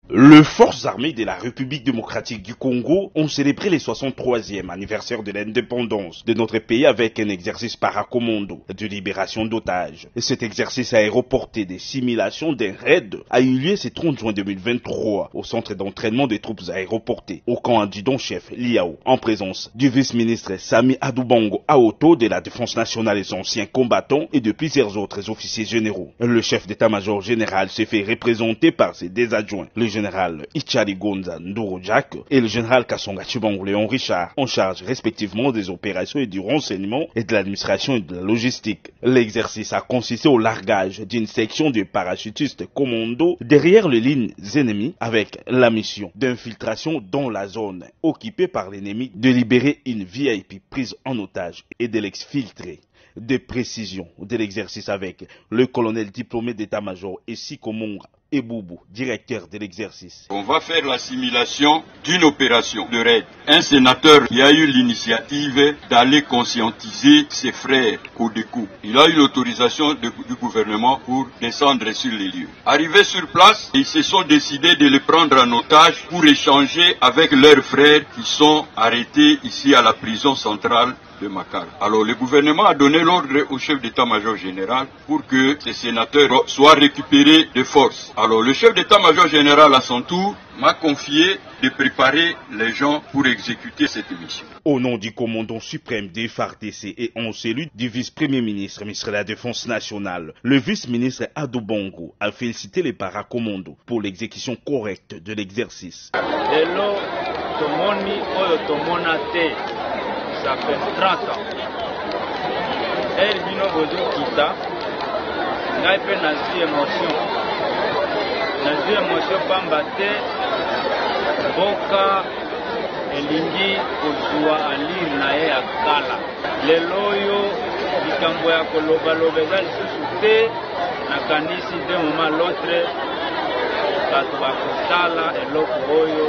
Les forces armées de la République démocratique du Congo ont célébré le 63e anniversaire de l'indépendance de notre pays avec un exercice paracommando de libération d'otages. Cet exercice aéroporté de simulation d'un raid a eu lieu ce 30 juin 2023 au centre d'entraînement des troupes aéroportées au camp adjudant-chef Liao, en présence du vice-ministre Sami Adoubango Aoto de la Défense nationale et anciens combattants et de plusieurs autres officiers généraux. Le chef d'état-major général s'est fait représenter par ses deux adjoints, le général Ichari Gonza Ndoro Jack et le général Kasonga Chibangu Léon Richard, en charge respectivement des opérations et du renseignement et de l'administration et de la logistique. L'exercice a consisté au largage d'une section de parachutistes commando derrière les lignes ennemies avec la mission d'infiltration dans la zone occupée par l'ennemi, de libérer une VIP prise en otage et de l'exfiltrer. Des précisions de l'exercice avec le colonel diplômé d'état-major Essikomonga Eboubou, directeur de l'exercice. On va faire la simulation d'une opération de raid. Un sénateur qui a eu l'initiative d'aller conscientiser ses frères Codeco. Il a eu l'autorisation du gouvernement pour descendre sur les lieux. Arrivés sur place, ils se sont décidés de les prendre en otage pour échanger avec leurs frères qui sont arrêtés ici à la prison centrale de Makala. Alors le gouvernement a donné l'ordre au chef d'état-major général pour que ces sénateurs soient récupérés de force. Alors le chef d'état-major général à son tour m'a confié de préparer les gens pour exécuter cette mission. Au nom du commandant suprême des FARDC et en cellule du vice-premier ministre, ministre de la Défense nationale, le vice-ministre Adoubango a félicité les paracommandos pour l'exécution correcte de l'exercice. Ça fait 30 ans. Elle vient au Kita, il a fait une émotion. Une émotion pambate, boka, elingi, kozua, alir na ye akala. Leloyo, likambo ya koloba lobeza lisusu te, nakanisi de moment l'autre, bato bakosala eloko oyo.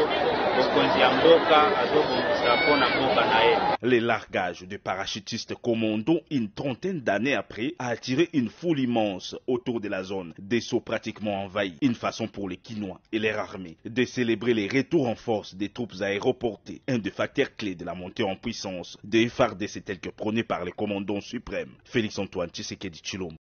Le largage de parachutistes commando une trentaine d'années après a attiré une foule immense autour de la zone, des sauts pratiquement envahis. Une façon pour les Kinois et leur armée de célébrer les retours en force des troupes aéroportées, un des facteurs clés de la montée en puissance des FARDC tel que prôné par les commandants suprêmes. Félix Antoine Tshisekedi Tshilombo.